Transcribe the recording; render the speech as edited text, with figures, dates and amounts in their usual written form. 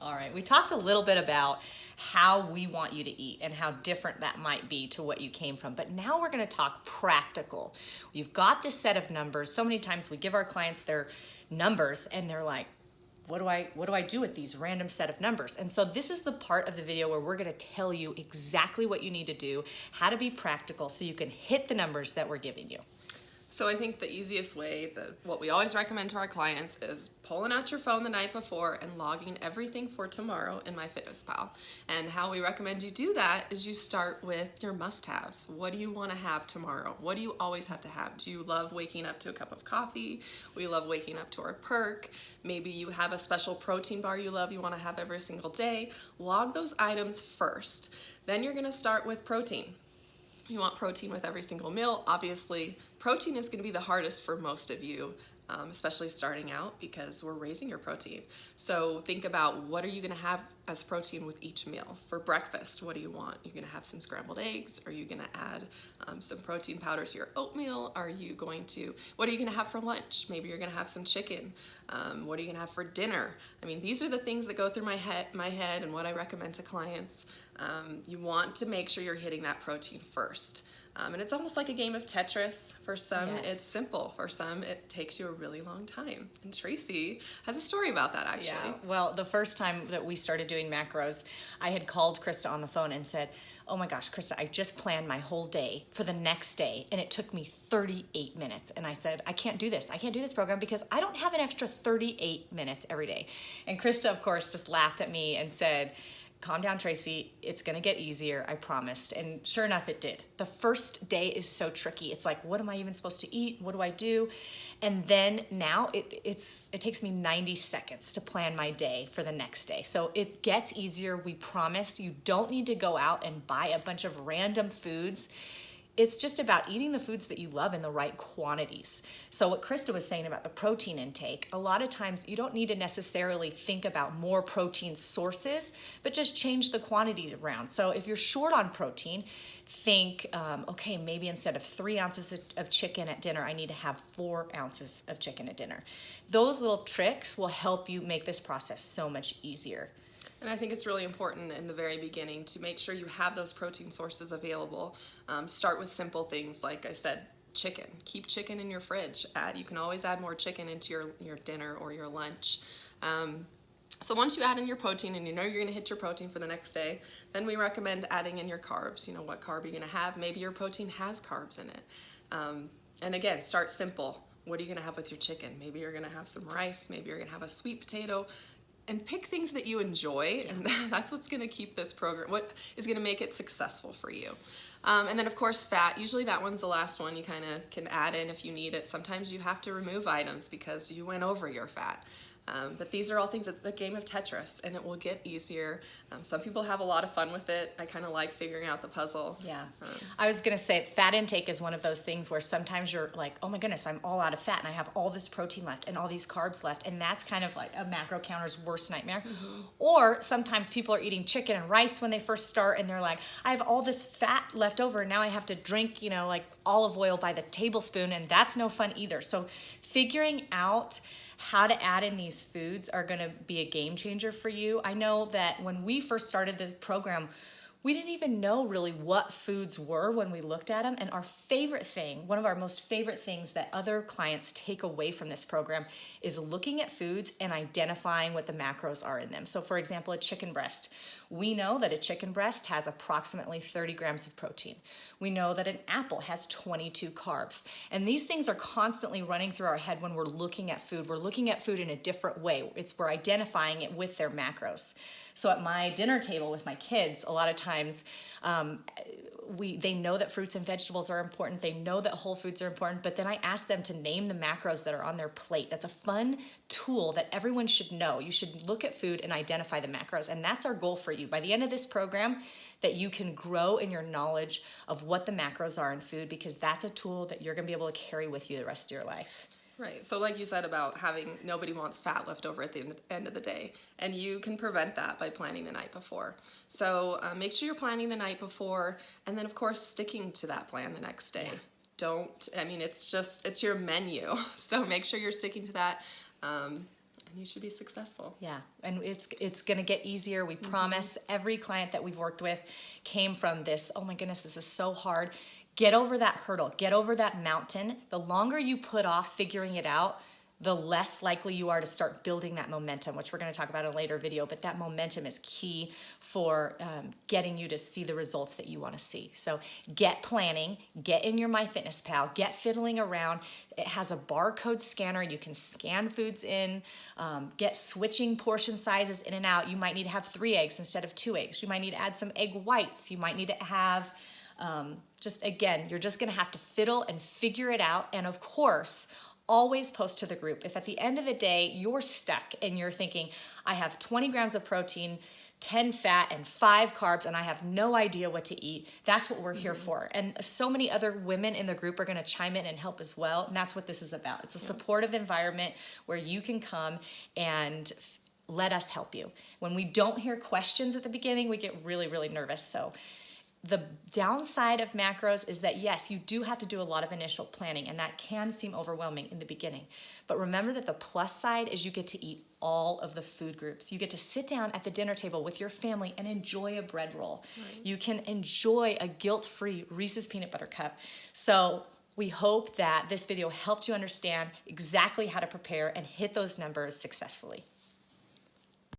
All right, we talked a little bit about how we want you to eat and how different that might be to what you came from. But now we're going to talk practical. You've got this set of numbers. So many times we give our clients their numbers and they're like, what do I do with these random set of numbers? And so this is the part of the video where we're going to tell you exactly what you need to do, how to be practical so you can hit the numbers that we're giving you. So I think the easiest way, what we always recommend to our clients, is pulling out your phone the night before and logging everything for tomorrow in MyFitnessPal. And how we recommend you do that is you start with your must-haves. What do you want to have tomorrow? What do you always have to have? Do you love waking up to a cup of coffee? We love waking up to our perk. Maybe you have a special protein bar you love, you want to have every single day. Log those items first. Then you're going to start with protein. You want protein with every single meal. Obviously, protein is going to be the hardest for most of you, especially starting out, because we're raising your protein. So think about, what are you going to have as protein with each meal? For breakfast, what do you want? You're going to have some scrambled eggs? Are you going to add some protein powder to your oatmeal? What are you going to have for lunch? Maybe you're going to have some chicken. What are you going to have for dinner? I mean, these are the things that go through my head and what I recommend to clients. You want to make sure you're hitting that protein first. And it's almost like a game of Tetris. For some, Yes. It's simple. For some, it takes you a really long time. And Tracy has a story about that, actually. Yeah, well, the first time that we started doing macros, I had called Krista on the phone and said, oh my gosh, Krista, I just planned my whole day for the next day, and it took me 38 minutes. And I said, I can't do this. I can't do this program because I don't have an extra 38 minutes every day. And Krista, of course, just laughed at me and said, calm down, Tracy. It's going to get easier, I promised. And sure enough, it did. The first day is so tricky. It's like, what am I even supposed to eat? What do I do? And then now it takes me 90 seconds to plan my day for the next day. So it gets easier. We promise. You don't need to go out and buy a bunch of random foods. It's just about eating the foods that you love in the right quantities. So what Krista was saying about the protein intake, a lot of times you don't need to necessarily think about more protein sources, but just change the quantity around. So if you're short on protein, think, okay, maybe instead of 3 ounces of chicken at dinner, I need to have 4 ounces of chicken at dinner. Those little tricks will help you make this process so much easier. And I think it's really important in the very beginning to make sure you have those protein sources available. Start with simple things, like I said, chicken. Keep chicken in your fridge. You can always add more chicken into your dinner or your lunch. So once you add in your protein and you know you're going to hit your protein for the next day, then we recommend adding in your carbs. You know, what carb are you going to have? Maybe your protein has carbs in it. And again, start simple. What are you going to have with your chicken? Maybe you're going to have some rice. Maybe you're going to have a sweet potato. And pick things that you enjoy, and that's what's going to keep this program, what is going to make it successful for you. And then, of course, fat. Usually that one's the last one you kind of can add in if you need it. Sometimes you have to remove items because you went over your fat. But these are all things, it's a game of Tetris, and it will get easier. Some people have a lot of fun with it. I kind of like figuring out the puzzle. Yeah. I was going to say fat intake is one of those things where sometimes you're like, oh my goodness, I'm all out of fat and I have all this protein left and all these carbs left. And that's kind of like a macro counter's worst nightmare. Mm-hmm. Or sometimes people are eating chicken and rice when they first start and they're like, I have all this fat left over and now I have to drink, you know, like olive oil by the tablespoon, and that's no fun either. So figuring out how to add in these foods are going to be a game changer for you. I know that when we first started the program, we didn't even know really what foods were when we looked at them. And our favorite thing, one of our most favorite things that other clients take away from this program is looking at foods and identifying what the macros are in them. So for example, a chicken breast. We know that a chicken breast has approximately 30 grams of protein. We know that an apple has 22 carbs. And these things are constantly running through our head when we're looking at food. We're looking at food in a different way. We're identifying it with their macros. So at my dinner table with my kids, a lot of times they know that fruits and vegetables are important. They know that whole foods are important, but then I ask them to name the macros that are on their plate. That's a fun tool that everyone should know. You should look at food and identify the macros, and that's our goal for you. By the end of this program, that you can grow in your knowledge of what the macros are in food, because that's a tool that you're going to be able to carry with you the rest of your life. Right. So like you said about nobody wants fat left over at the end of the day. And you can prevent that by planning the night before. So make sure you're planning the night before, and then of course sticking to that plan the next day. Yeah. It's your menu. So make sure you're sticking to that. and you should be successful. Yeah, and it's going to get easier. We promise. Every client that we've worked with came from this, oh my goodness, this is so hard. Get over that hurdle. Get over that mountain. The longer you put off figuring it out, the less likely you are to start building that momentum, which we're going to talk about in a later video. But that momentum is key for getting you to see the results that you want to see. So get planning, get in your MyFitnessPal, get fiddling around. It has a barcode scanner. You can scan foods in, get switching portion sizes in and out. You might need to have 3 eggs instead of 2 eggs. You might need to add some egg whites. You might need to have, you're just going to have to fiddle and figure it out. And of course, always post to the group. If at the end of the day, you're stuck and you're thinking, I have 20 grams of protein, 10 fat, and 5 carbs, and I have no idea what to eat, that's what we're here for. And so many other women in the group are going to chime in and help as well. And that's what this is about. It's a supportive environment where you can come and let us help you. When we don't hear questions at the beginning, we get really, really nervous. So the downside of macros is that, yes, you do have to do a lot of initial planning, and that can seem overwhelming in the beginning. But remember that the plus side is you get to eat all of the food groups. You get to sit down at the dinner table with your family and enjoy a bread roll. Right. You can enjoy a guilt-free Reese's Peanut Butter Cup. So we hope that this video helped you understand exactly how to prepare and hit those numbers successfully.